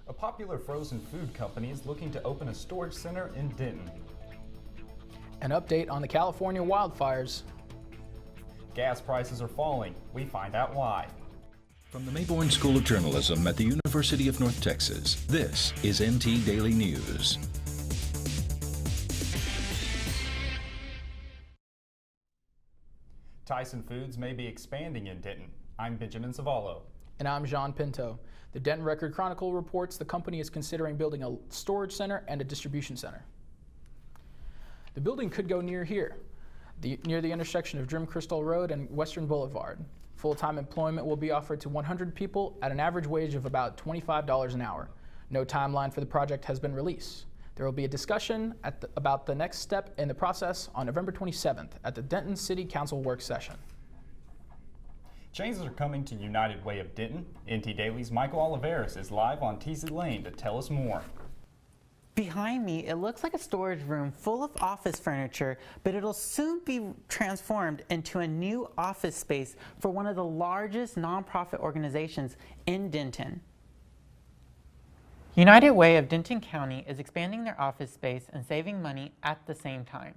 A popular frozen food company is looking to open a storage center in Denton. An update on the California wildfires. Gas prices are falling. We find out why. From the Mayborn School of Journalism at the University of North Texas, this is NT Daily News. Tyson Foods may be expanding in Denton. I'm Benjamin Zavallo. And I'm John Pinto. The Denton Record Chronicle reports the company is considering building a storage center and a distribution center. The building could go near here, near the intersection of Drim Crystal Road and Western Boulevard. Full-time employment will be offered to 100 people at an average wage of about $25 an hour. No timeline for the project has been released. There will be a discussion about the next step in the process on November 27th at the Denton City Council work session. Changes are coming to United Way of Denton. NT Daily's Michael Oliveris is live on Teasley Lane to tell us more. Behind me, it looks like a storage room full of office furniture, but it'll soon be transformed into a new office space for one of the largest nonprofit organizations in Denton. United Way of Denton County is expanding their office space and saving money at the same time.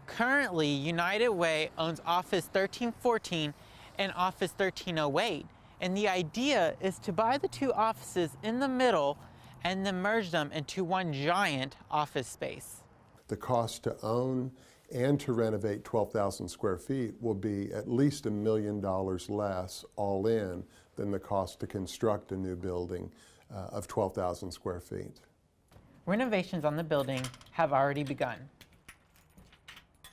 Currently, United Way owns Office 1314 and Office 1308, and the idea is to buy the two offices in the middle and then merge them into one giant office space. The cost to own and to renovate 12,000 square feet will be at least $1 million less all in than the cost to construct a new building of 12,000 square feet. Renovations on the building have already begun.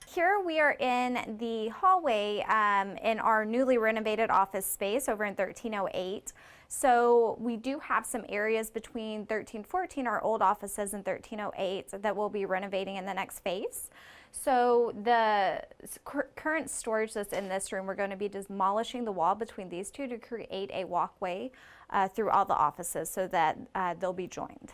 Here we are in the hallway in our newly renovated office space over in 1308. So we do have some areas between 1314, our old offices, and 1308 that we'll be renovating in the next phase. So the current storage that's in this room, we're going to be demolishing the wall between these two to create a walkway through all the offices so that they'll be joined.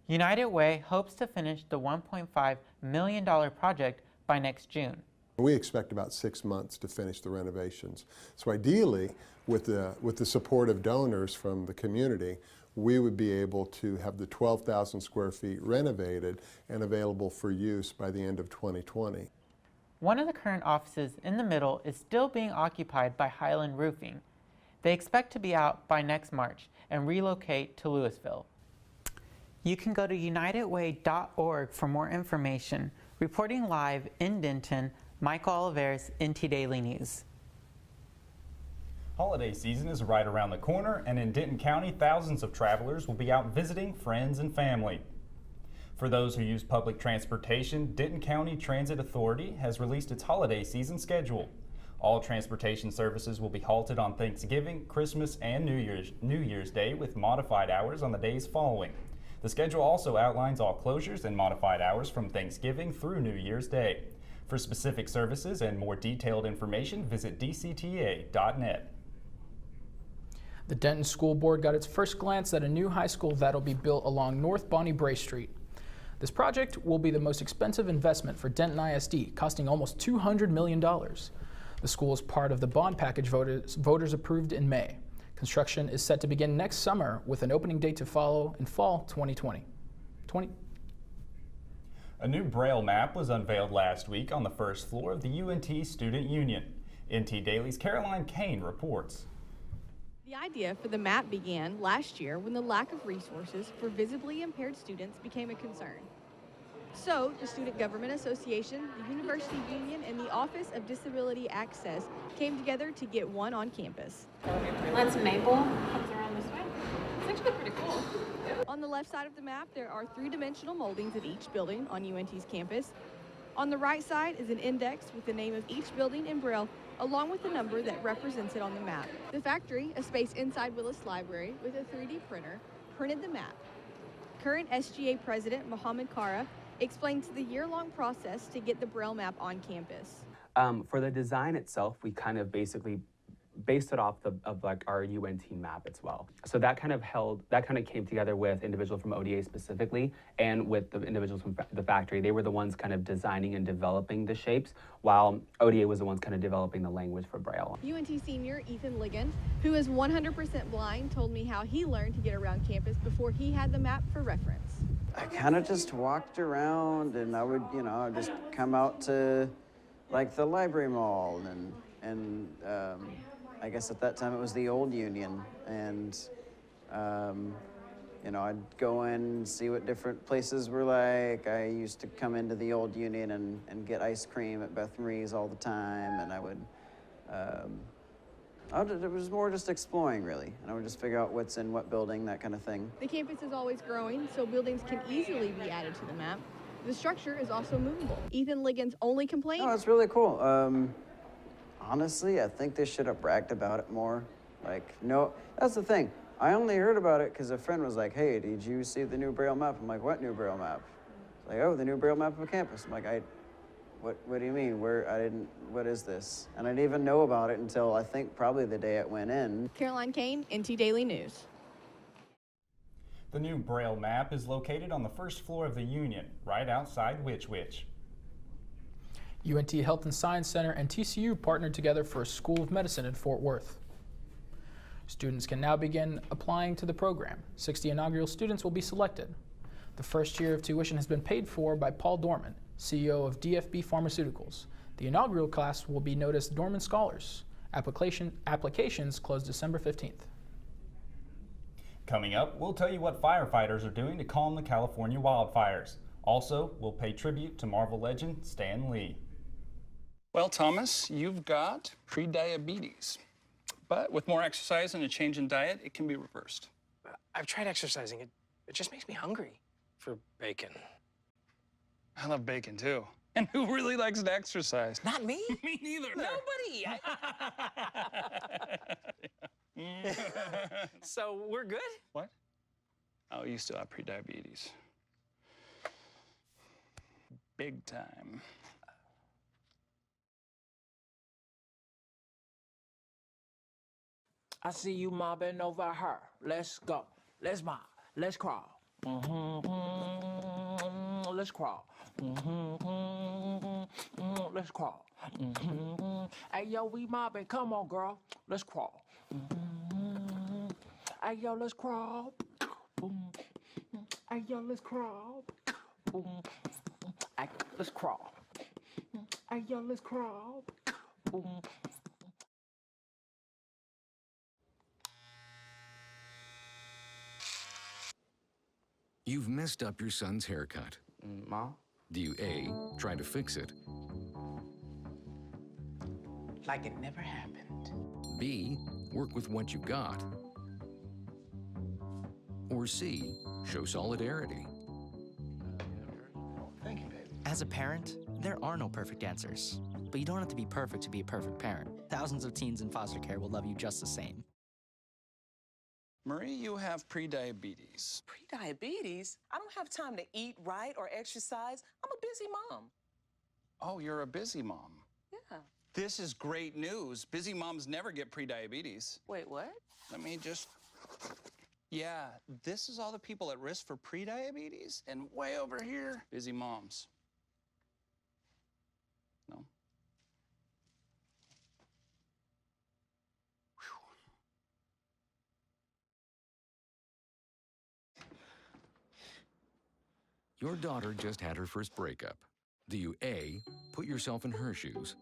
United Way hopes to finish the $1.5 million project by next June. We expect about 6 months to finish the renovations. So ideally, with the support of donors from the community, we would be able to have the 12,000 square feet renovated and available for use by the end of 2020. One of the current offices in the middle is still being occupied by Highland Roofing. They expect to be out by next March and relocate to Louisville. You can go to unitedway.org for more information. Reporting live in Denton, Michael Oliveris, NT Daily News. Holiday season is right around the corner, and in Denton County, thousands of travelers will be out visiting friends and family. For those who use public transportation, Denton County Transit Authority has released its holiday season schedule. All transportation services will be halted on Thanksgiving, Christmas, and New Year's Day with modified hours on the days following. The schedule also outlines all closures and modified hours from Thanksgiving through New Year's Day. For specific services and more detailed information, visit dcta.net. The Denton School Board got its first glance at a new high school that'll be built along North Bonnie Bray Street. This project will be the most expensive investment for Denton ISD, costing almost $200 million. The school is part of the bond package voters approved in May. Construction is set to begin next summer with an opening date to follow in fall 2020. A new Braille map was unveiled last week on the first floor of the UNT Student Union. NT Daily's Caroline Kane reports. The idea for the map began last year when the lack of resources for visibly impaired students became a concern. So, the Student Government Association, the University Union, and the Office of Disability Access came together to get one on campus. That's Maple, comes around this way. It's actually pretty cool. On the left side of the map, there are three-dimensional moldings of each building on UNT's campus. On the right side is an index with the name of each building in Braille, along with the number that represents it on the map. The factory, a space inside Willis Library with a 3D printer, printed the map. Current SGA President Mohammed Kara explains the year-long process to get the Braille map on campus. For the design itself, we kind of basically based it off of like our UNT map as well. So that kind of came together with individuals from ODA specifically and with the individuals from the factory. They were the ones kind of designing and developing the shapes, while ODA was the ones kind of developing the language for Braille. UNT senior Ethan Ligon, who is 100% blind, told me how he learned to get around campus before he had the map for reference. I kind of just walked around, and I would, I'd just come out to like the library mall, and I guess at that time it was the old Union, and I'd go in and see what different places were like. I used to come into the old Union and get ice cream at Beth Marie's all the time, and I would, it was more just exploring, really, and I would just figure out what's in what building, that kind of thing. The campus is always growing, so buildings can easily be added to the map. The structure is also movable. Ethan Ligon's only complaint? Oh, it's really cool. Honestly, I think they should have bragged about it more. Like, no, that's the thing. I only heard about it because a friend was like, hey, did you see the new Braille map? I'm like, what new Braille map? Like, oh, the new Braille map of campus. I'm like, what do you mean? What is this? And I didn't even know about it until I think probably the day it went in. Caroline Kane, NT Daily News. The new Braille map is located on the first floor of the Union, right outside Which Wich. UNT Health and Science Center and TCU partnered together for a School of Medicine in Fort Worth. Students can now begin applying to the program. 60 inaugural students will be selected. The first year of tuition has been paid for by Paul Dorman, CEO of DFB Pharmaceuticals. The inaugural class will be known as Dorman Scholars. Applications close December 15th. Coming up, we'll tell you what firefighters are doing to calm the California wildfires. Also, we'll pay tribute to Marvel legend Stan Lee. Well, Thomas, you've got prediabetes. But with more exercise and a change in diet, it can be reversed. I've tried exercising. It just makes me hungry for bacon. I love bacon, too. And who really likes to exercise? Not me. Me neither. Nobody. So we're good? What? Oh, you still have prediabetes. Big time. I see you mobbing over her. Let's go. Let's mob. Let's crawl. Let's crawl. Let's crawl. Hey, yo, we mobbing. Come on, girl. Let's crawl. Hey, yo, let's crawl. Hey, yo, let's crawl. Hey, let's crawl. Hey, yo, let's crawl. You've messed up your son's haircut. Mom? Do you A, try to fix it? Like it never happened. B, work with what you got? Or C, show solidarity? Thank you, babe. As a parent, there are no perfect answers. But you don't have to be perfect to be a perfect parent. Thousands of teens in foster care will love you just the same. Marie, you have prediabetes. Prediabetes? I don't have time to eat right or exercise. I'm a busy mom. Oh, you're a busy mom. Yeah. This is great news. Busy moms never get prediabetes. Wait, what? Let me just... Yeah, this is all the people at risk for prediabetes, and way over here, busy moms. No? Your daughter just had her first breakup. Do you A, put yourself in her shoes?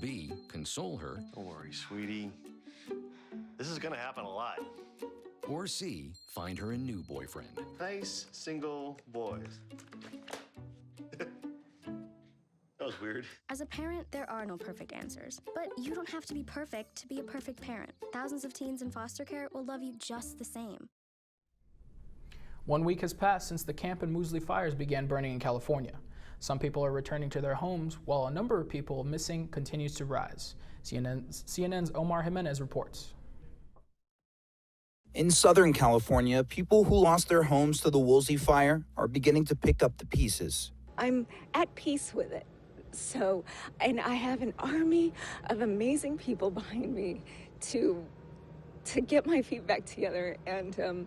B, console her? Don't worry, sweetie. This is gonna happen a lot. Or C, find her a new boyfriend? Nice, single boys. That was weird. As a parent, there are no perfect answers. But you don't have to be perfect to be a perfect parent. Thousands of teens in foster care will love you just the same. 1 week has passed since the Camp and Moosley fires began burning in California. Some people are returning to their homes, while a number of people missing continues to rise. CNN's Omar Jimenez reports. In Southern California, people who lost their homes to the Woolsey fire are beginning to pick up the pieces. I'm at peace with it. So, and I have an army of amazing people behind me to get my feet back together and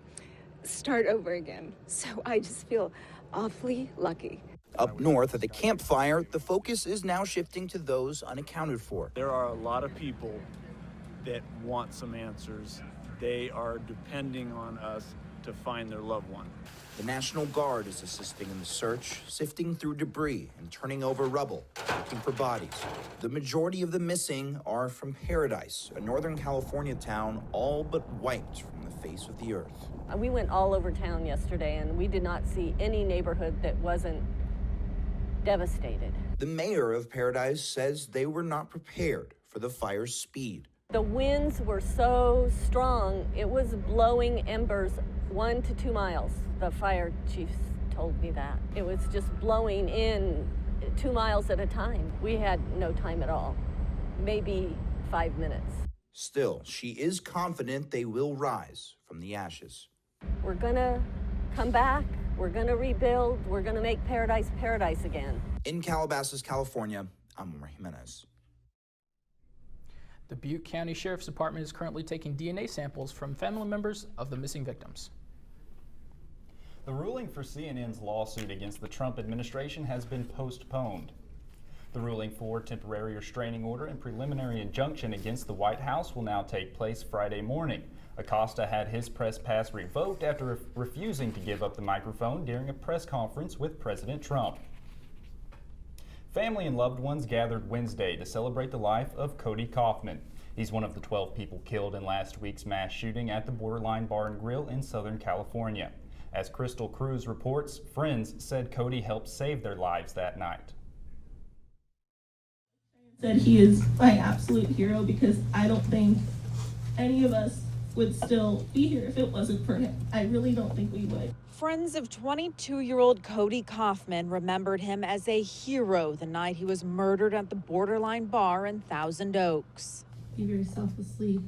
start over again. So I just feel awfully lucky. Up north at the campfire, the focus is now shifting to those unaccounted for. There are a lot of people that want some answers. They are depending on us to find their loved one. The National Guard is assisting in the search, sifting through debris and turning over rubble, looking for bodies. The majority of the missing are from Paradise, a Northern California town all but wiped from the face of the earth. We went all over town yesterday, and we did not see any neighborhood that wasn't devastated. The mayor of Paradise says they were not prepared for the fire's speed. The winds were so strong, it was blowing embers 1 to 2 miles. The fire chiefs told me that. It was just blowing in 2 miles at a time. We had no time at all, maybe 5 minutes. Still, she is confident they will rise from the ashes. We're gonna come back, we're gonna rebuild, we're gonna make Paradise paradise again. In Calabasas, California, I'm Omar Jimenez. The Butte County Sheriff's Department is currently taking DNA samples from family members of the missing victims. The ruling for CNN's lawsuit against the Trump administration has been postponed. The ruling for temporary restraining order and preliminary injunction against the White House will now take place Friday morning. Acosta had his press pass revoked after refusing to give up the microphone during a press conference with President Trump. Family and loved ones gathered Wednesday to celebrate the life of Cody Kaufman. He's one of the 12 people killed in last week's mass shooting at the Borderline Bar and Grill in Southern California. As Crystal Cruz reports, friends said Cody helped save their lives that night. Said he is my absolute hero because I don't think any of us would still be here if it wasn't for him. I really don't think we would. Friends of 22-year-old Cody Kaufman remembered him as a hero the night he was murdered at the Borderline Bar in Thousand Oaks. He very selflessly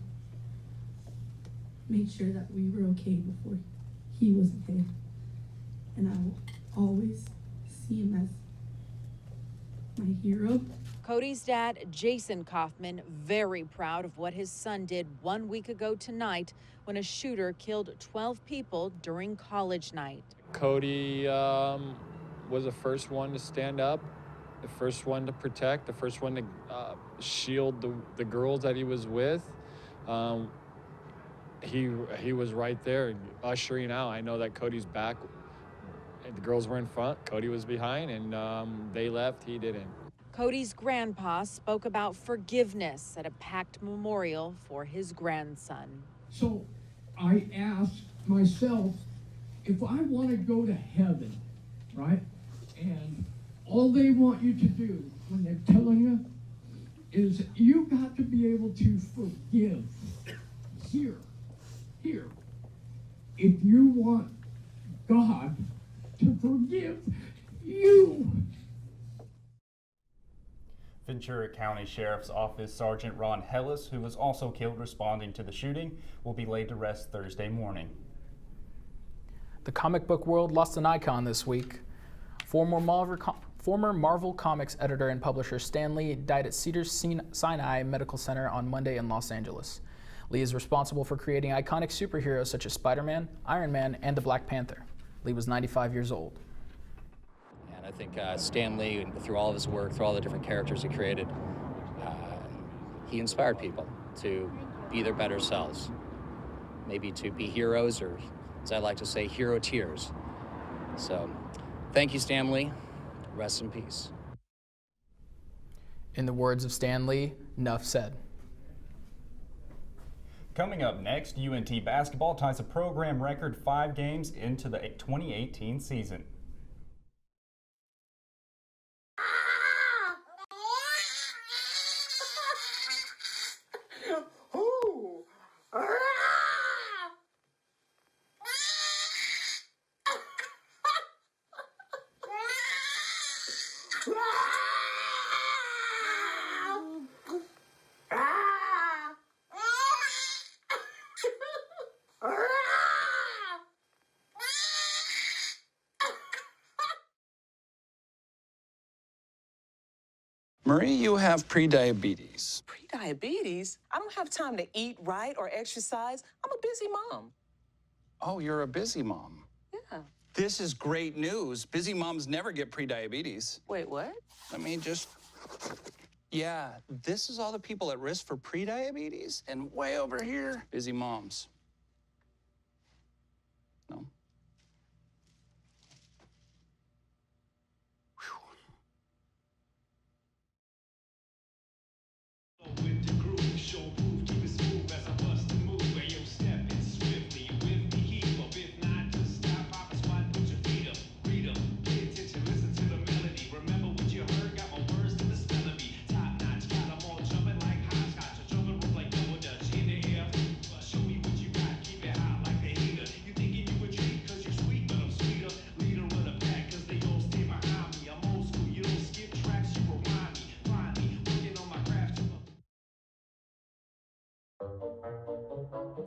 made sure that we were okay before he was okay. And I will always see him as my hero. Cody's dad, Jason Kaufman, very proud of what his son did 1 week ago tonight when a shooter killed 12 people during college night. Cody was the first one to stand up, the first one to protect, the first one to shield the girls that he was with. He was right there ushering out. I know that Cody's back. The girls were in front, Cody was behind, and they left, he didn't. Cody's grandpa spoke about forgiveness at a packed memorial for his grandson. So I asked myself, if I want to go to heaven, right, and all they want you to do when they're telling you is you got to be able to forgive here. If you want God to forgive you. Ventura County Sheriff's Office Sergeant Ron Hellis, who was also killed responding to the shooting, will be laid to rest Thursday morning. The comic book world lost an icon this week. Former Marvel Comics editor and publisher Stan Lee died at Cedars-Sinai Medical Center on Monday in Los Angeles. Lee is responsible for creating iconic superheroes such as Spider-Man, Iron Man, and the Black Panther. Lee was 95 years old. And I think Stan Lee, through all of his work, through all the different characters he created, he inspired people to be their better selves. Maybe to be heroes, or as I like to say, hero tears. So, thank you, Stan Lee. Rest in peace. In the words of Stan Lee, "Nuff said." Coming up next, UNT basketball ties a program record 5 games into the 2018 season. Marie, you have prediabetes. Pre-diabetes? I don't have time to eat right or exercise. I'm a busy mom. Oh, you're a busy mom. Yeah. This is great news. Busy moms never get prediabetes. Wait, what? Let me just... Yeah, this is all the people at risk for prediabetes, and way over here, busy moms. No?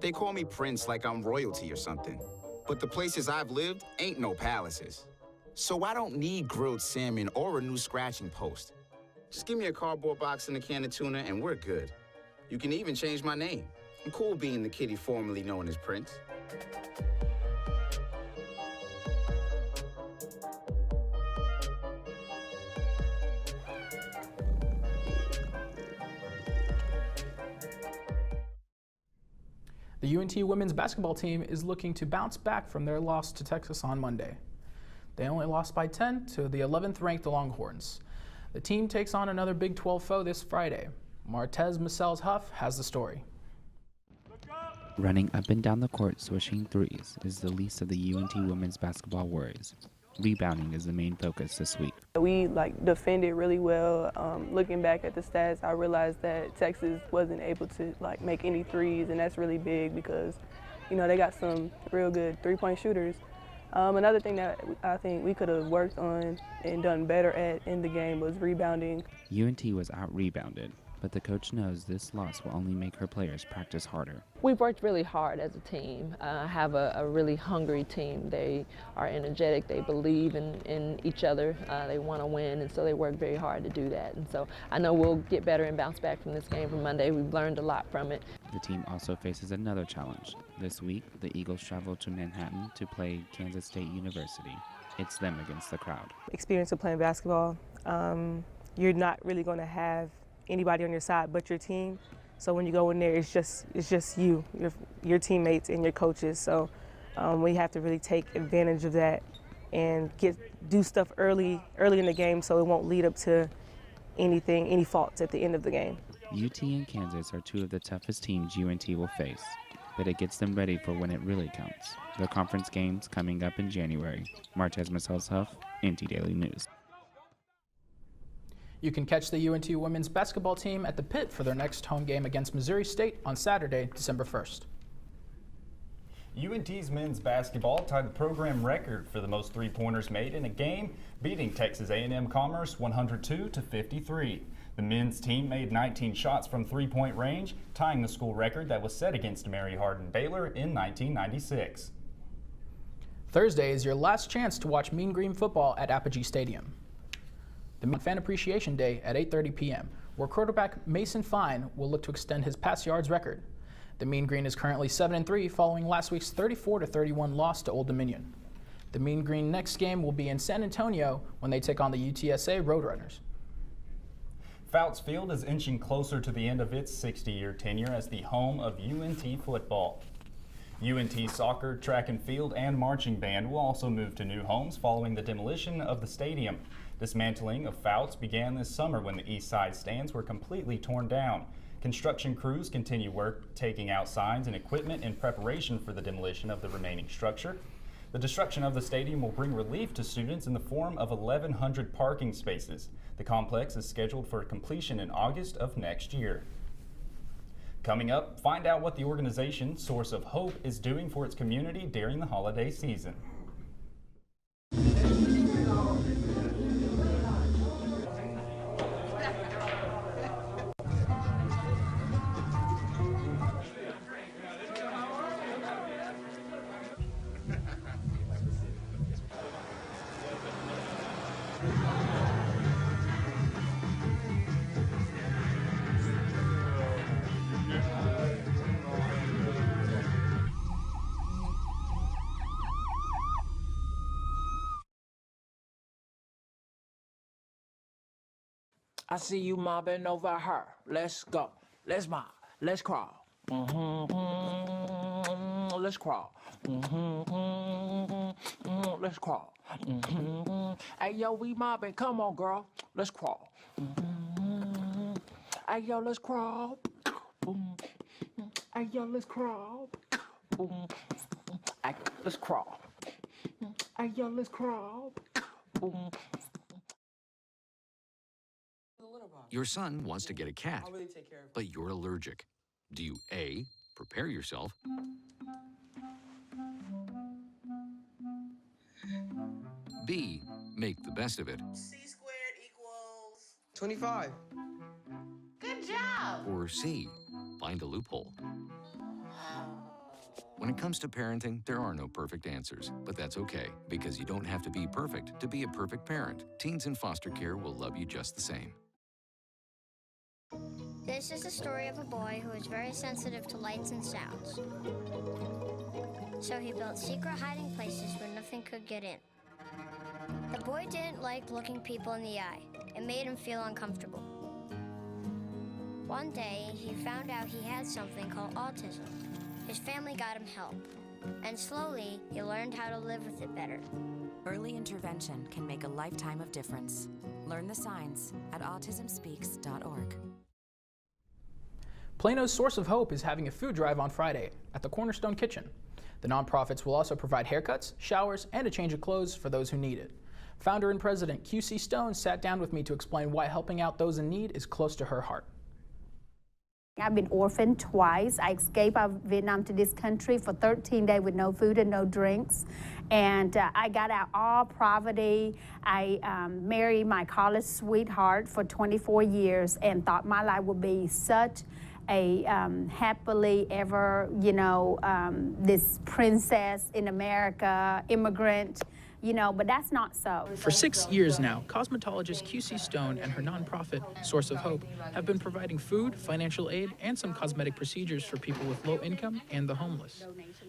They call me Prince like I'm royalty or something. But the places I've lived ain't no palaces. So I don't need grilled salmon or a new scratching post. Just give me a cardboard box and a can of tuna and we're good. You can even change my name. I'm cool being the kitty formerly known as Prince. The UNT women's basketball team is looking to bounce back from their loss to Texas on Monday. They only lost by 10 to the 11th ranked Longhorns. The team takes on another Big 12 foe this Friday. Martez Masels-Huff has the story. Running up and down the court swishing threes is the least of the UNT women's basketball worries. Rebounding is the main focus this week. We defended really well. Looking back at the stats, I realized that Texas wasn't able to make any threes, and that's really big because, they got some real good three-point shooters. Another thing that I think we could have worked on and done better at in the game was rebounding. UNT was out-rebounded, but the coach knows this loss will only make her players practice harder. We've worked really hard as a team, have a really hungry team. They are energetic, they believe in each other, they want to win, and so they work very hard to do that. And so I know we'll get better and bounce back from this game from Monday. We've learned a lot from it. The team also faces another challenge. This week, the Eagles travel to Manhattan to play Kansas State University. It's them against the crowd. Experience of playing basketball, you're not really going to have anybody on your side but your team. So when you go in there, it's just you, your teammates and your coaches. So we have to really take advantage of that and do stuff early in the game so it won't lead up to any faults at the end of the game. UT and Kansas are two of the toughest teams UNT will face, but it gets them ready for when it really counts. The conference games coming up in January. Martez Masels-Huff, NT Daily News. You can catch the UNT women's basketball team at the Pit for their next home game against Missouri State on Saturday, December 1st. UNT's men's basketball tied the program record for the most three-pointers made in a game, beating Texas A&M Commerce 102-53. The men's team made 19 shots from three-point range, tying the school record that was set against Mary Hardin-Baylor in 1996. Thursday is your last chance to watch Mean Green football at Apogee Stadium. The Fan Appreciation Day at 8:30 p.m., where quarterback Mason Fine will look to extend his pass yards record. The Mean Green is currently 7-3 following last week's 34-31 loss to Old Dominion. The Mean Green next game will be in San Antonio when they take on the UTSA Roadrunners. Fouts Field is inching closer to the end of its 60-year tenure as the home of UNT football. UNT soccer, track and field, and marching band will also move to new homes following the demolition of the stadium. Dismantling of Fouts began this summer when the east side stands were completely torn down. Construction crews continue work taking out signs and equipment in preparation for the demolition of the remaining structure. The destruction of the stadium will bring relief to students in the form of 1,100 parking spaces. The complex is scheduled for completion in August of next year. Coming up, find out what the organization Source of Hope is doing for its community during the holiday season. I see you mobbing over her. Let's go. Let's mob. Let's crawl. Let's crawl. Let's crawl. Hey, yo, we mobbing. Come on, girl. Let's crawl. Hey, yo, let's crawl. Hey, yo, let's crawl. Hey, let's crawl. Hey, yo, let's crawl. Your son wants to get a cat, but you're allergic. Do you A, prepare yourself, B, make the best of it, C squared equals 25. Good job. or C, find a loophole? When it comes to parenting, there are no perfect answers, but that's okay, because you don't have to be perfect to be a perfect parent. Teens in foster care will love you just the same. This is the story of a boy who was very sensitive to lights and sounds. So he built secret hiding places where nothing could get in. The boy didn't like looking people in the eye. It made him feel uncomfortable. One day, he found out he had something called autism. His family got him help, and slowly, he learned how to live with it better. Early intervention can make a lifetime of difference. Learn the signs at autismspeaks.org. Plano's Source of Hope is having a food drive on Friday at the Cornerstone Kitchen. The nonprofits will also provide haircuts, showers, and a change of clothes for those who need it. Founder and president QC Stone sat down with me to explain why helping out those in need is close to her heart. I've been orphaned twice. I escaped out of Vietnam to this country for 13 days with no food and no drinks. And I got out all poverty. I married my college sweetheart for 24 years and thought my life would be such a happily ever, this princess in America, immigrant, but that's not so. For 6 years now, cosmetologist QC Stone and her nonprofit, Source of Hope, have been providing food, financial aid, and some cosmetic procedures for people with low income and the homeless.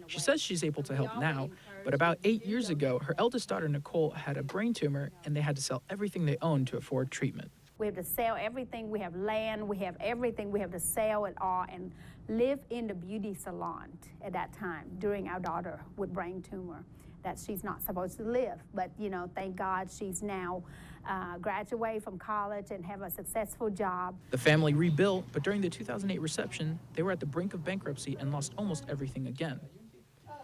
She says she's able to help now, but about 8 years ago, her eldest daughter, Nicole, had a brain tumor, and they had to sell everything they owned to afford treatment. We have to sell everything. We have land. We have everything. We have to sell it all and live in the beauty salon at that time during our daughter with brain tumor that she's not supposed to live. But, thank God she's now graduated from college and have a successful job. The family rebuilt, but during the 2008 reception, they were at the brink of bankruptcy and lost almost everything again.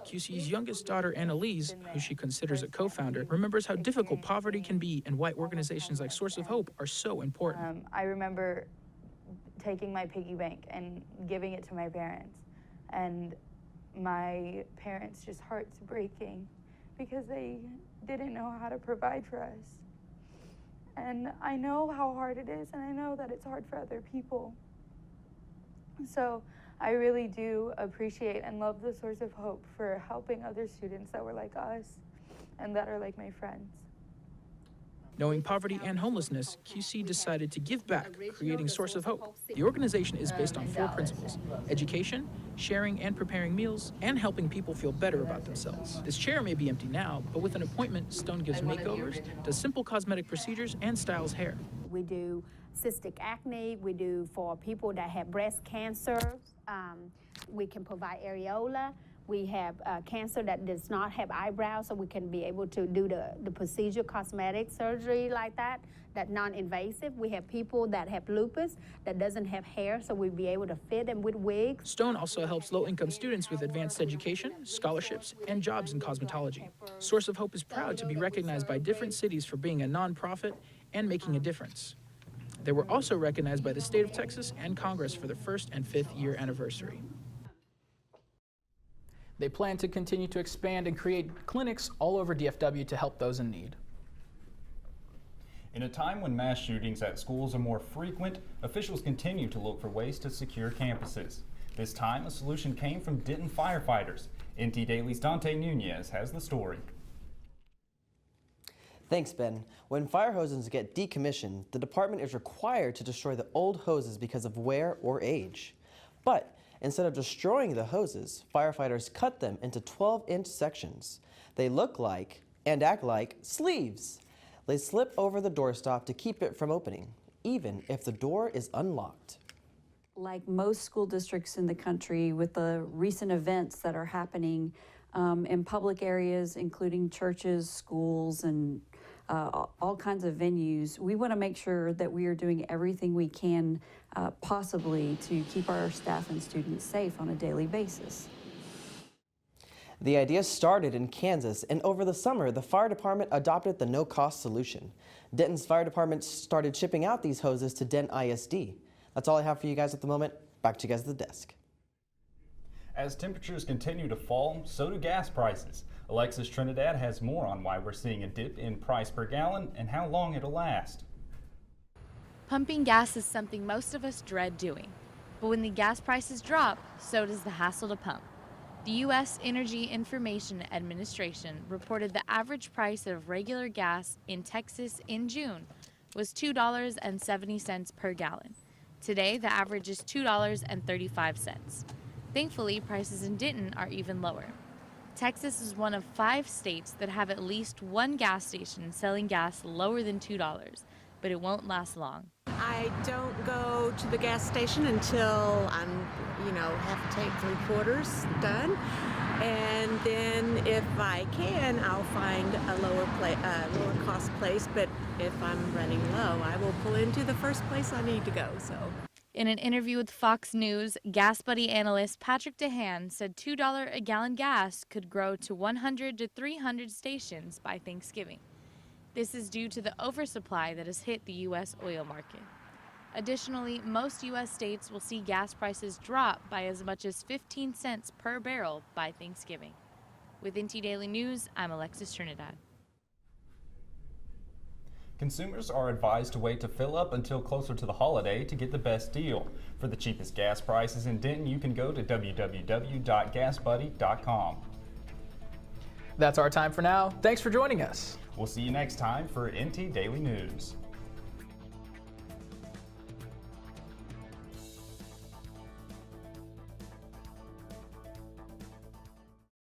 QC's youngest daughter, Annalise, who she considers a co-founder, remembers how difficult poverty can be and why organizations like Source of Hope are so important. I remember taking my piggy bank and giving it to my parents, and my parents' just hearts breaking because they didn't know how to provide for us. And I know how hard it is, and I know that it's hard for other people. So I really do appreciate and love the Source of Hope for helping other students that were like us and that are like my friends. Knowing poverty and homelessness, QC decided to give back, creating Source of Hope. The organization is based on 4 principles: education, sharing and preparing meals, and helping people feel better about themselves. This chair may be empty now, but with an appointment, Stone gives makeovers, does simple cosmetic procedures, and styles hair. We do cystic acne. We do for people that have breast cancer. We can provide areola. We have cancer that does not have eyebrows, so we can be able to do the procedure, cosmetic surgery like that, non-invasive. We have people that have lupus that doesn't have hair, so we'd be able to fit them with wigs. Stone also helps low-income students with advanced education, scholarships, and jobs in cosmetology. Source of Hope is proud to be recognized by different cities for being a nonprofit and making a difference. They were also recognized by the state of Texas and Congress for their 1st and 5th year anniversary. They plan to continue to expand and create clinics all over DFW to help those in need. In a time when mass shootings at schools are more frequent, officials continue to look for ways to secure campuses. This time, a solution came from Denton firefighters. NT Daily's Dante Nunez has the story. Thanks, Ben. When fire hoses get decommissioned, the department is required to destroy the old hoses because of wear or age. But instead of destroying the hoses, firefighters cut them into 12-inch sections. They look like and act like sleeves. They slip over the doorstop to keep it from opening. even if the door is unlocked. Like most school districts in the country, with the recent events that are happening in public areas, including churches, schools, and all kinds of venues, we want to make sure that we are doing everything we can possibly to keep our staff and students safe on a daily basis. The idea started in Kansas, and over the summer, the fire department adopted the no-cost solution. Denton's fire department started shipping out these hoses to Denton ISD. That's all I have for you guys at the moment. Back to you guys at the desk. As temperatures continue to fall, so do gas prices. Alexis Trinidad has more on why we're seeing a dip in price per gallon and how long it'll last. Pumping gas is something most of us dread doing. But when the gas prices drop, so does the hassle to pump. The U.S. Energy Information Administration reported the average price of regular gas in Texas in June was $2.70 per gallon. Today, the average is $2.35. Thankfully, prices in Denton are even lower. Texas is one of 5 states that have at least one gas station selling gas lower than $2, but it won't last long. I don't go to the gas station until I'm, have to take 3/4 done. And then if I can, I'll find a lower cost place. But if I'm running low, I will pull into the first place I need to go. So. In an interview with Fox News, Gas Buddy analyst Patrick DeHaan said $2 a gallon gas could grow to 100 to 300 stations by Thanksgiving. This is due to the oversupply that has hit the U.S. oil market. Additionally, most U.S. states will see gas prices drop by as much as 15 cents per barrel by Thanksgiving. With NT Daily News, I'm Alexis Trinidad. Consumers are advised to wait to fill up until closer to the holiday to get the best deal. For the cheapest gas prices in Denton, you can go to www.gasbuddy.com. That's our time for now. Thanks for joining us. We'll see you next time for NT Daily News.